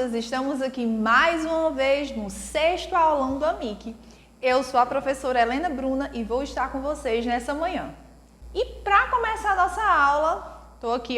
crianças, estamos aqui mais uma vez no 6º aulão do AMIC. Eu sou a professora Helena Bruna e vou estar com vocês nessa manhã. E para começar a nossa aula, estou aqui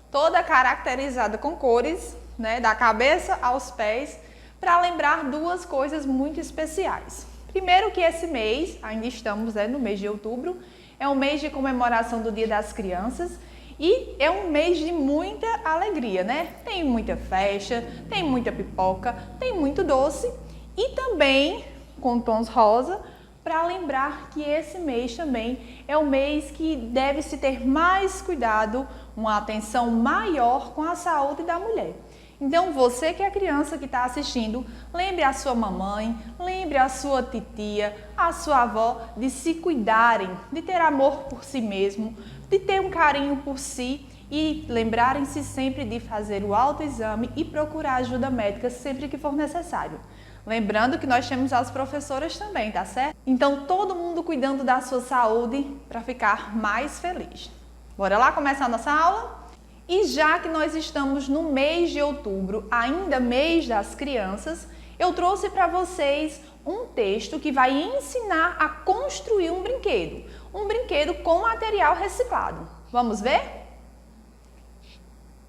toda caracterizada com cores, da cabeça aos pés, para lembrar duas coisas muito especiais. Primeiro que esse mês, ainda estamos no mês de outubro, é um mês de comemoração do Dia das Crianças. E é um mês de muita alegria, Tem muita festa, tem muita pipoca, tem muito doce e também com tons rosa, para lembrar que esse mês também é um mês que deve se ter mais cuidado, uma atenção maior com a saúde da mulher. Então você que é criança que está assistindo, lembre a sua mamãe, lembre a sua titia, a sua avó de se cuidarem, de ter amor por si mesmo, de ter um carinho por si e lembrarem-se sempre de fazer o autoexame e procurar ajuda médica sempre que for necessário. Lembrando que nós temos as professoras também, tá certo? Então todo mundo cuidando da sua saúde para ficar mais feliz. Bora lá começar a nossa aula? E já que nós estamos no mês de outubro, ainda mês das crianças, eu trouxe para vocês um texto que vai ensinar a construir um brinquedo com material reciclado. Vamos ver?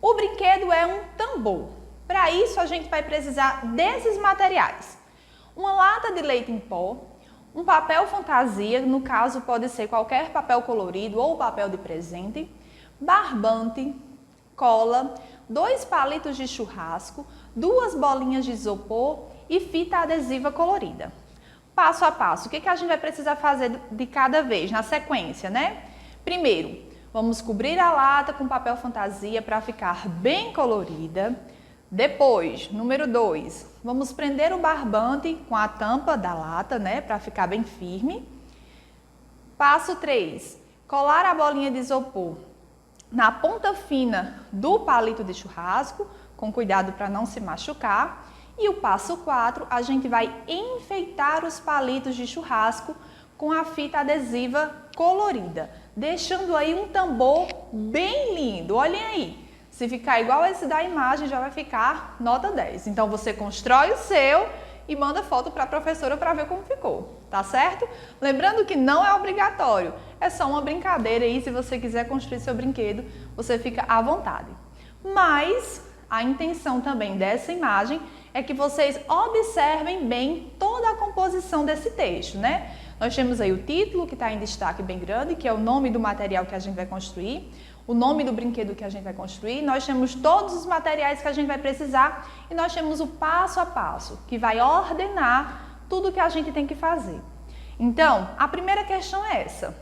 O brinquedo é um tambor. Para isso a gente vai precisar desses materiais: uma lata de leite em pó, um papel fantasia, no caso pode ser qualquer papel colorido ou papel de presente, barbante, cola, 2 palitos de churrasco, 2 bolinhas de isopor e fita adesiva colorida. Passo a passo, o que a gente vai precisar fazer de cada vez, na sequência, Primeiro, vamos cobrir a lata com papel fantasia para ficar bem colorida. Depois, número 2, vamos prender o barbante com a tampa da lata, para ficar bem firme. Passo 3, colar a bolinha de isopor na ponta fina do palito de churrasco, com cuidado para não se machucar. E o passo 4, a gente vai enfeitar os palitos de churrasco com a fita adesiva colorida, deixando aí um tambor bem lindo. Olhem aí, se ficar igual esse da imagem, já vai ficar nota 10. Então você constrói o seu e manda foto para a professora para ver como ficou, tá certo? Lembrando que não é obrigatório, é só uma brincadeira aí, se você quiser construir seu brinquedo, você fica à vontade. Mas a intenção também dessa imagem é que vocês observem bem toda a composição desse texto, Nós temos aí o título, que está em destaque bem grande, que é o nome do material que a gente vai construir, o nome do brinquedo que a gente vai construir, nós temos todos os materiais que a gente vai precisar e nós temos o passo a passo, que vai ordenar tudo que a gente tem que fazer. Então, a primeira questão é essa.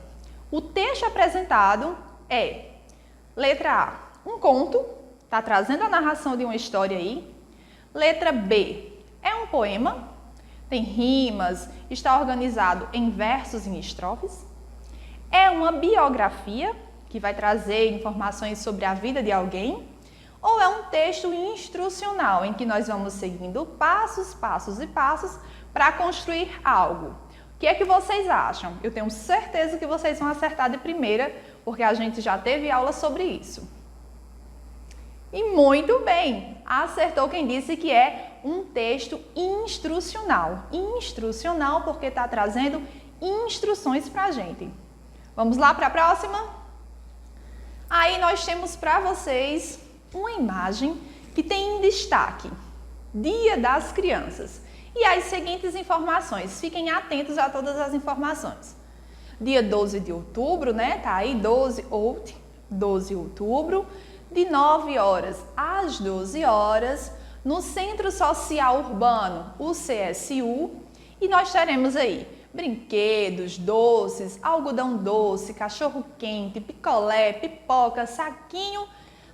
O texto apresentado é, letra A, um conto, está trazendo a narração de uma história aí. Letra B, é um poema, tem rimas, está organizado em versos e em estrofes. É uma biografia, que vai trazer informações sobre a vida de alguém, ou é um texto instrucional, em que nós vamos seguindo passos para construir algo. O que é que vocês acham? Eu tenho certeza que vocês vão acertar de primeira, porque a gente já teve aula sobre isso. E muito bem, acertou quem disse que é um texto instrucional. Instrucional porque está trazendo instruções para a gente. Vamos lá para a próxima? Aí nós temos para vocês uma imagem que tem em destaque Dia das Crianças. E as seguintes informações, fiquem atentos a todas as informações. Dia 12 de outubro, Tá aí 12 de outubro, de 9 horas às 12 horas, no Centro Social Urbano, o CSU, e nós teremos aí brinquedos, doces, algodão doce, cachorro quente, picolé, pipoca, saquinho,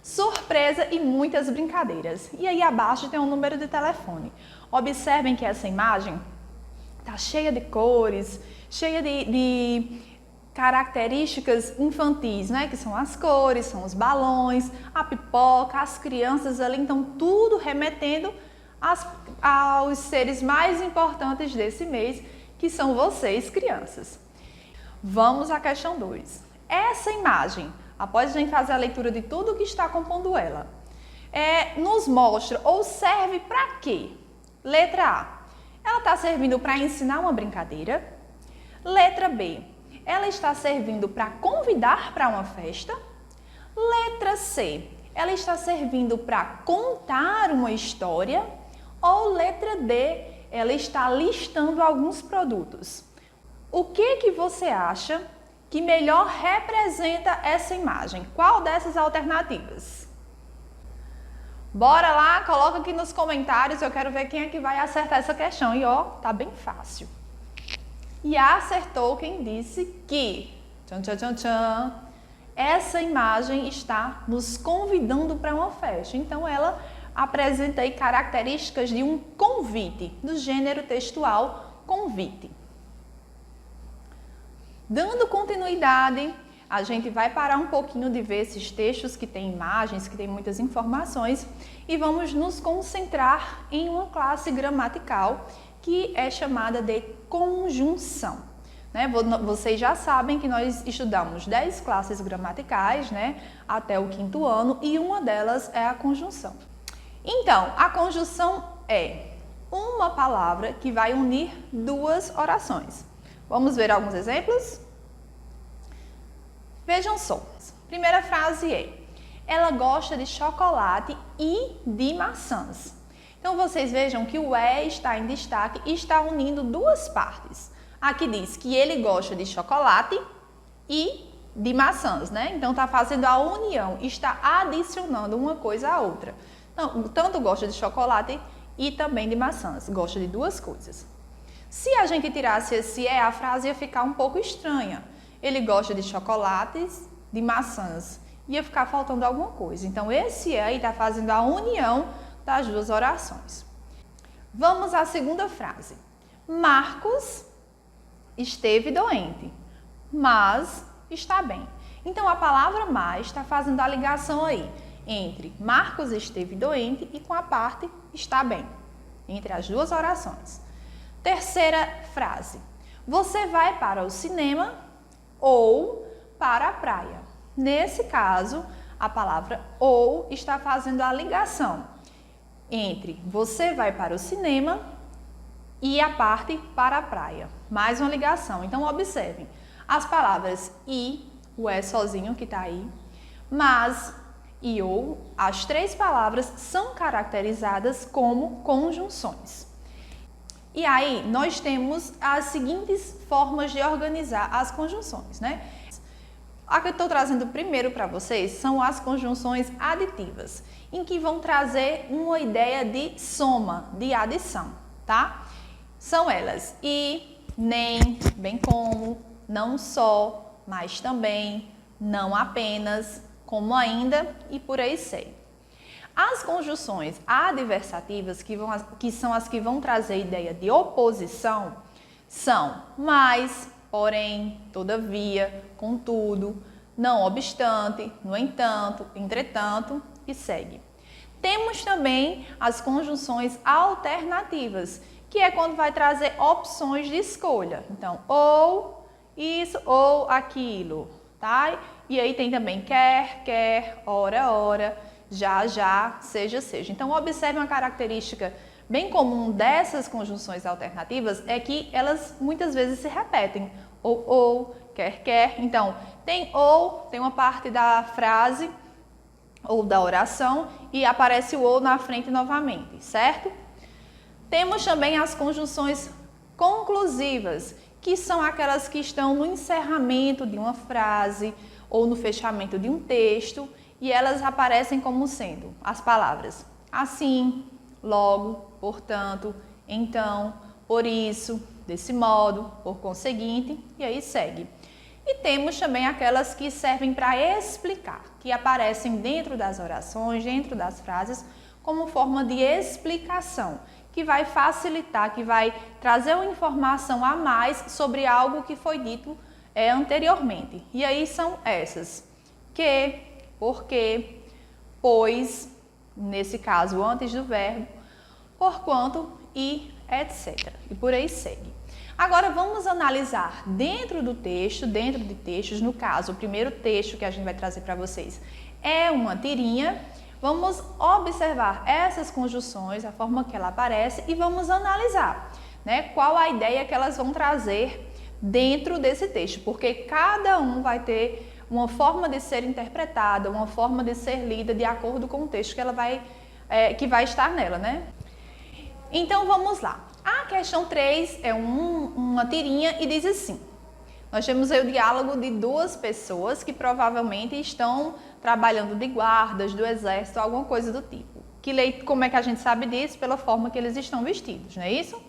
surpresa e muitas brincadeiras. E aí abaixo tem um número de telefone. Observem que essa imagem está cheia de cores, cheia de características infantis, que são as cores, são os balões, a pipoca, as crianças ali, então tudo remetendo aos seres mais importantes desse mês, que são vocês, crianças. Vamos à questão 2. Essa imagem, após a gente fazer a leitura de tudo que está compondo ela, nos mostra ou serve para quê? Letra A, ela está servindo para ensinar uma brincadeira. Letra B, ela está servindo para convidar para uma festa. Letra C, ela está servindo para contar uma história. Ou letra D, ela está listando alguns produtos. O que você acha que melhor representa essa imagem? Qual dessas alternativas? Bora lá, coloca aqui nos comentários, eu quero ver quem é que vai acertar essa questão. E ó, tá bem fácil. E acertou quem disse que essa imagem está nos convidando para uma festa. Então ela apresenta aí características de um convite, do gênero textual convite. Dando continuidade, a gente vai parar um pouquinho de ver esses textos que têm imagens, que têm muitas informações, e vamos nos concentrar em uma classe gramatical que é chamada de conjunção. Né? Vocês já sabem que nós estudamos 10 classes gramaticais, né, até o 5º ano, e uma delas é a conjunção. Então, a conjunção é uma palavra que vai unir duas orações. Vamos ver alguns exemplos? Vejam só. Primeira frase é: ela gosta de chocolate e de maçãs. Então, vocês vejam que o está em destaque e está unindo duas partes. Aqui diz que ele gosta de chocolate e de maçãs, né? Então, está fazendo a união, está adicionando uma coisa à outra. Então, tanto gosta de chocolate e também de maçãs. Gosta de duas coisas. Se a gente tirasse esse a frase ia ficar um pouco estranha. Ele gosta de chocolates, de maçãs. Ia ficar faltando alguma coisa. Então, esse aí está fazendo a união das duas orações. Vamos à segunda frase. Marcos esteve doente, mas está bem. Então, a palavra mais está fazendo a ligação aí entre Marcos esteve doente e com a parte está bem, entre as duas orações. Terceira frase. Você vai para o cinema ou para a praia. Nesse caso, a palavra ou está fazendo a ligação entre você vai para o cinema e a parte para a praia. Mais uma ligação. Então, observem. As palavras e, o sozinho que está aí, mas e ou, as três palavras são caracterizadas como conjunções. E aí, nós temos as seguintes formas de organizar as conjunções, né? A que eu estou trazendo primeiro para vocês são as conjunções aditivas, em que vão trazer uma ideia de soma, de adição, tá? São elas e, nem, bem como, não só, mas também, não apenas, como ainda e por aí segue. As conjunções adversativas, que são as que vão trazer a ideia de oposição, são mas, porém, todavia, contudo, não obstante, no entanto, entretanto e segue. Temos também as conjunções alternativas, que é quando vai trazer opções de escolha. Então, ou isso ou aquilo, tá? E aí tem também quer, ora, já, seja. Então, observe uma característica bem comum dessas conjunções alternativas é que elas muitas vezes se repetem. Ou, quer. Então, tem ou, tem uma parte da frase ou da oração e aparece o ou na frente novamente, certo? Temos também as conjunções conclusivas, que são aquelas que estão no encerramento de uma frase ou no fechamento de um texto, e elas aparecem como sendo as palavras assim, logo, portanto, então, por isso, desse modo, por conseguinte, e aí segue. E temos também aquelas que servem para explicar, que aparecem dentro das orações, dentro das frases, como forma de explicação, que vai facilitar, que vai trazer uma informação a mais sobre algo que foi dito anteriormente. E aí são essas: que, porque, pois, nesse caso antes do verbo, porquanto e etc. E por aí segue. Agora vamos analisar dentro de textos, no caso, o primeiro texto que a gente vai trazer para vocês é uma tirinha, Vamos observar essas conjunções, a forma que ela aparece e vamos analisar, né, qual a ideia que elas vão trazer dentro desse texto, porque cada um vai ter uma forma de ser interpretada, uma forma de ser lida de acordo com o texto que vai estar nela, né? Então vamos lá. A questão 3 é uma tirinha e diz assim: nós temos aí o diálogo de duas pessoas que provavelmente estão trabalhando de guardas do exército, alguma coisa do tipo. Como é que a gente sabe disso? Pela forma que eles estão vestidos, não é isso?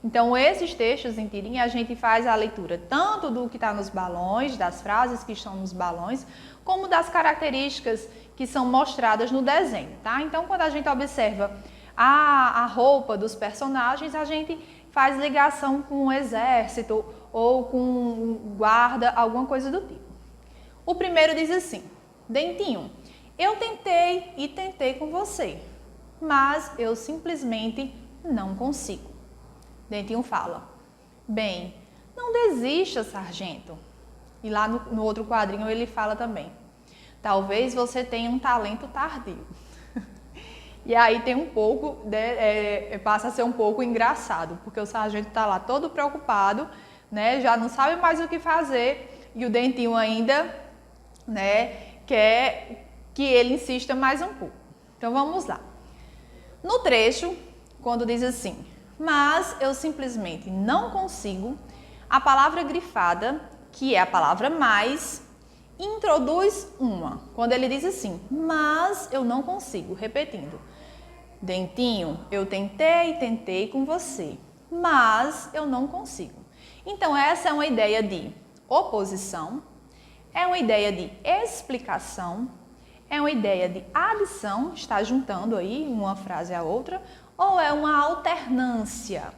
Então, esses textos em tirinha, a gente faz a leitura tanto do que está nos balões, das frases que estão nos balões, como das características que são mostradas no desenho, tá? Então, quando a gente observa a roupa dos personagens, a gente faz ligação com o exército ou com guarda, alguma coisa do tipo. O primeiro diz assim: Dentinho, eu tentei e tentei com você, mas eu simplesmente não consigo. Dentinho fala: bem, não desista, sargento. E lá no outro quadrinho ele fala também: talvez você tenha um talento tardio. E aí tem um pouco, passa a ser um pouco engraçado, porque o sargento está lá todo preocupado, né, já não sabe mais o que fazer, e o Dentinho ainda, né, quer que ele insista mais um pouco. Então vamos lá. No trecho, quando diz assim: mas eu simplesmente não consigo, a palavra grifada, que é a palavra mais, introduz uma. Quando ele diz assim: mas eu não consigo, repetindo: Dentinho, eu tentei e tentei com você, mas eu não consigo. Então essa é uma ideia de oposição, é uma ideia de explicação, é uma ideia de adição, está juntando aí uma frase à outra, ou é uma alternância?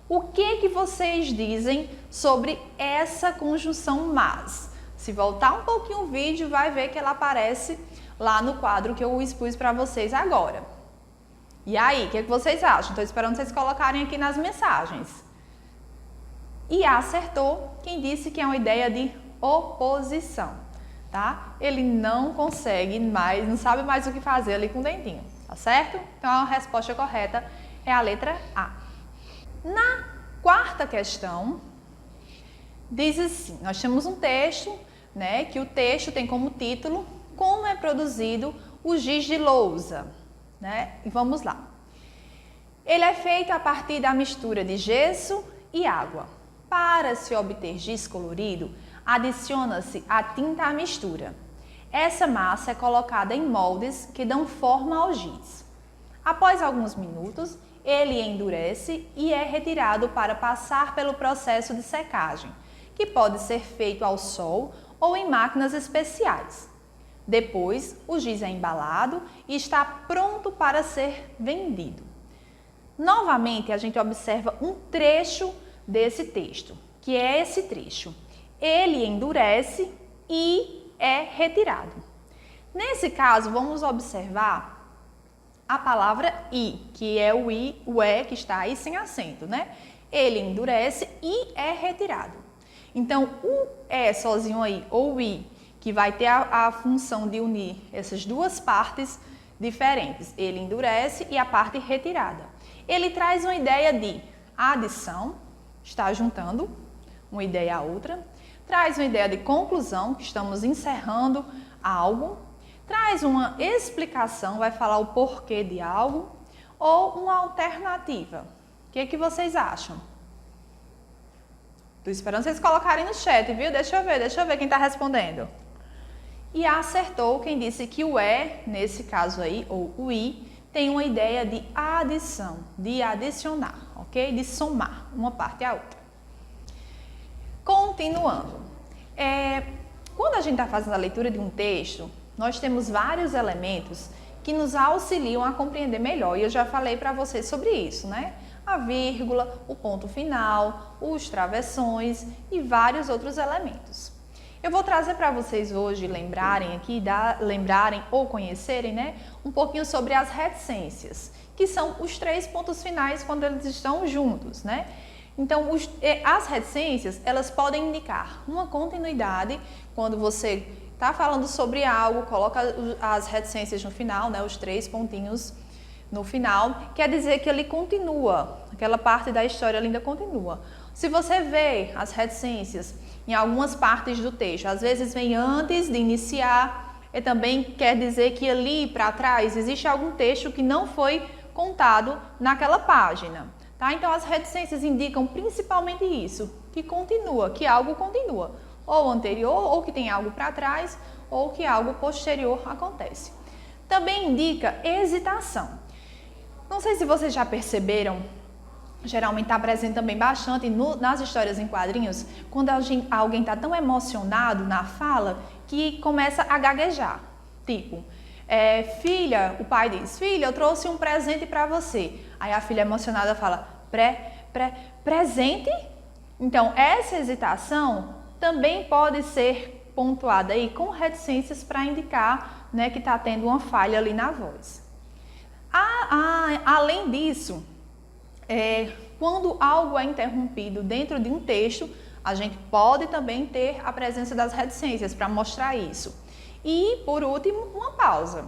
O que vocês dizem sobre essa conjunção mas? Se voltar um pouquinho o vídeo, vai ver que ela aparece lá no quadro que eu expus para vocês agora. E aí, o que vocês acham? Estou esperando vocês colocarem aqui nas mensagens. E acertou quem disse que é uma ideia de oposição, tá? Ele não consegue mais, não sabe mais o que fazer ali com o Dentinho. Tá certo? Então a resposta correta é a letra A. Na quarta questão, diz assim: nós temos um texto, né, que o texto tem como título Como é produzido o giz de lousa, né? E vamos lá. Ele é feito a partir da mistura de gesso e água. Para se obter giz colorido, adiciona-se a tinta à mistura. Essa massa é colocada em moldes que dão forma ao giz. Após alguns minutos, ele endurece e é retirado para passar pelo processo de secagem, que pode ser feito ao sol ou em máquinas especiais. Depois, o giz é embalado e está pronto para ser vendido. Novamente, a gente observa um trecho desse texto, que é esse trecho. Ele endurece e é retirado. Nesse caso, vamos observar a palavra i, que é o i, o e que está aí sem acento, né? Ele endurece e é retirado. Então, o e sozinho aí, ou o i, que vai ter a função de unir essas duas partes diferentes. Ele endurece e a parte retirada. Ele traz uma ideia de adição, está juntando uma ideia a outra. Traz uma ideia de conclusão, que estamos encerrando algo. Traz uma explicação, vai falar o porquê de algo. Ou uma alternativa. O que vocês acham? Estou esperando vocês colocarem no chat, viu? Deixa eu ver quem está respondendo. E acertou quem disse que o E, nesse caso aí, ou o I, tem uma ideia de adição, de adicionar, ok? De somar uma parte à outra. Continuando. Quando a gente está fazendo a leitura de um texto, nós temos vários elementos que nos auxiliam a compreender melhor. E eu já falei para vocês sobre isso, né? A vírgula, o ponto final, os travessões e vários outros elementos. Eu vou trazer para vocês hoje lembrarem ou conhecerem, né, um pouquinho sobre as reticências, que são os 3 pontos finais quando eles estão juntos, né? Então, as reticências, elas podem indicar uma continuidade quando você tá falando sobre algo, coloca as reticências no final, né, os 3 pontinhos no final, quer dizer que ele continua, aquela parte da história ainda continua. Se você vê as reticências em algumas partes do texto, às vezes vem antes de iniciar, e também quer dizer que ali para trás existe algum texto que não foi contado naquela página, tá? Então as reticências indicam principalmente isso, que continua, que algo continua, ou anterior, ou que tem algo para trás, ou que algo posterior acontece. Também indica hesitação. Não sei se vocês já perceberam, geralmente está presente também bastante nas histórias em quadrinhos, quando alguém está tão emocionado na fala que começa a gaguejar. Tipo, filha, o pai diz, filha, eu trouxe um presente para você. Aí a filha emocionada fala, presente? Então, essa hesitação também pode ser pontuada aí com reticências para indicar, né, que está tendo uma falha ali na voz. Além disso, quando algo é interrompido dentro de um texto, a gente pode também ter a presença das reticências para mostrar isso. E, por último, uma pausa,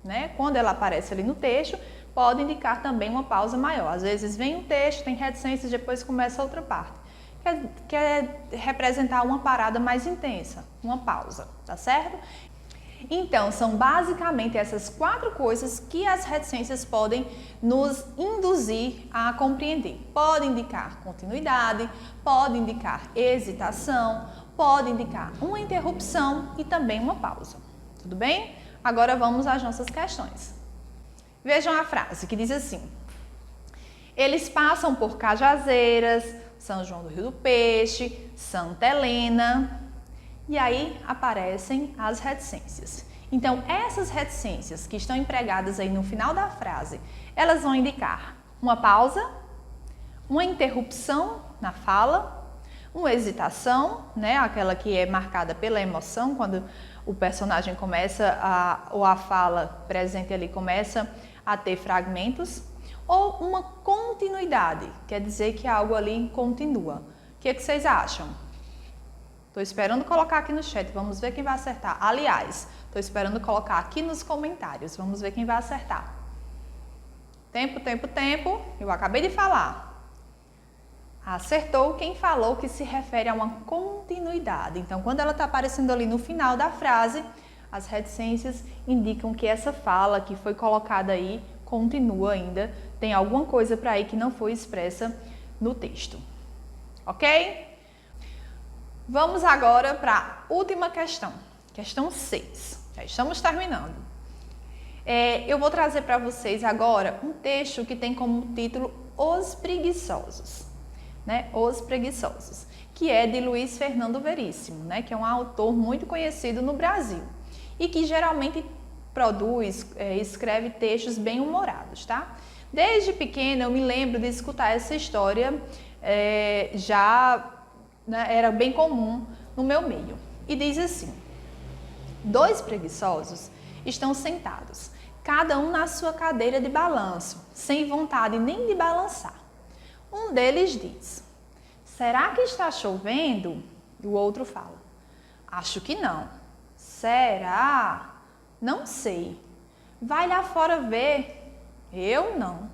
né? Quando ela aparece ali no texto, pode indicar também uma pausa maior. Às vezes vem um texto, tem reticências, depois começa outra parte. Quer representar uma parada mais intensa, uma pausa, tá certo? Então, são basicamente essas 4 coisas que as reticências podem nos induzir a compreender. Pode indicar continuidade, pode indicar hesitação, pode indicar uma interrupção e também uma pausa. Tudo bem? Agora vamos às nossas questões. Vejam a frase que diz assim: eles passam por Cajazeiras, São João do Rio do Peixe, Santa Helena. E aí aparecem as reticências. Então, essas reticências que estão empregadas aí no final da frase, elas vão indicar uma pausa, uma interrupção na fala, uma hesitação, né, aquela que é marcada pela emoção, quando o personagem começa ou a fala presente ali começa a ter fragmentos, ou uma continuidade, quer dizer que algo ali continua. O que vocês acham? Estou esperando colocar aqui no chat, vamos ver quem vai acertar. Aliás, estou esperando colocar aqui nos comentários, vamos ver quem vai acertar. Tempo, eu acabei de falar. Acertou quem falou que se refere a uma continuidade. Então, quando ela está aparecendo ali no final da frase, as reticências indicam que essa fala que foi colocada aí continua ainda, tem alguma coisa para aí que não foi expressa no texto. Ok? Vamos agora para a última questão, questão 6. Já estamos terminando. Eu vou trazer para vocês agora um texto que tem como título Os Preguiçosos, né? Os Preguiçosos, que é de Luiz Fernando Veríssimo, né? Que é um autor muito conhecido no Brasil e que geralmente escreve textos bem humorados, tá? Desde pequena eu me lembro de escutar essa história, era bem comum no meu meio. E diz assim: 2 preguiçosos estão sentados, cada um na sua cadeira de balanço, sem vontade nem de balançar. Um deles diz: será que está chovendo? E o outro fala: acho que não. Será? Não sei. Vai lá fora ver. Eu não.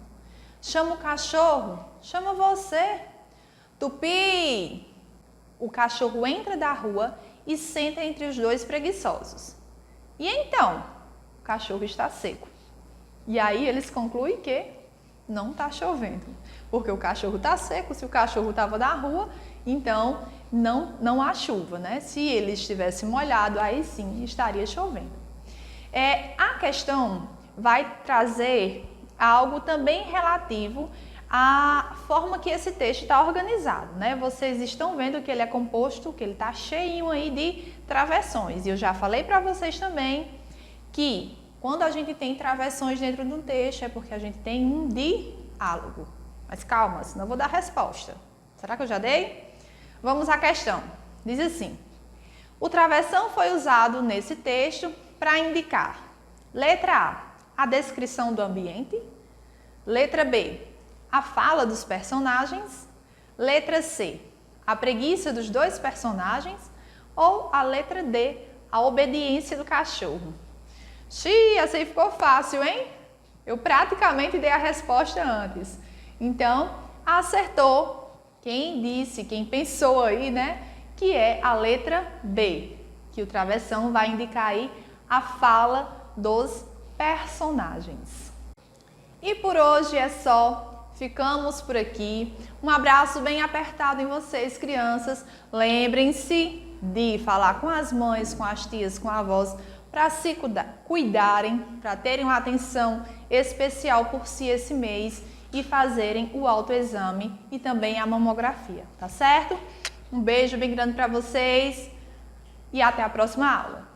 Chama o cachorro? Chama você. Tupi! O cachorro entra da rua e senta entre os 2 preguiçosos. E então? O cachorro está seco. E aí eles concluem que não está chovendo. Porque o cachorro está seco, se o cachorro estava na rua, então não há chuva, né? Se ele estivesse molhado, aí sim estaria chovendo. A questão vai trazer algo também relativo à forma que esse texto está organizado, né? Vocês estão vendo que ele é composto, que ele está cheinho aí de travessões. E eu já falei para vocês também que quando a gente tem travessões dentro de um texto é porque a gente tem um diálogo. Mas calma, senão eu vou dar resposta. Será que eu já dei? Vamos à questão. Diz assim: o travessão foi usado nesse texto para indicar: letra A descrição do ambiente; letra B, a fala dos personagens; letra C, a preguiça dos 2 personagens; ou a letra D, a obediência do cachorro. Xiii, essa aí ficou fácil, hein? Eu praticamente dei a resposta antes. Então, acertou quem disse, quem pensou aí, né? Que é a letra B, que o travessão vai indicar aí a fala dos personagens. E por hoje é só, ficamos por aqui. Um abraço bem apertado em vocês, crianças. Lembrem-se de falar com as mães, com as tias, com avós, para se cuidarem, para terem uma atenção especial por si esse mês e fazerem o autoexame e também a mamografia, tá certo? Um beijo bem grande para vocês e até a próxima aula.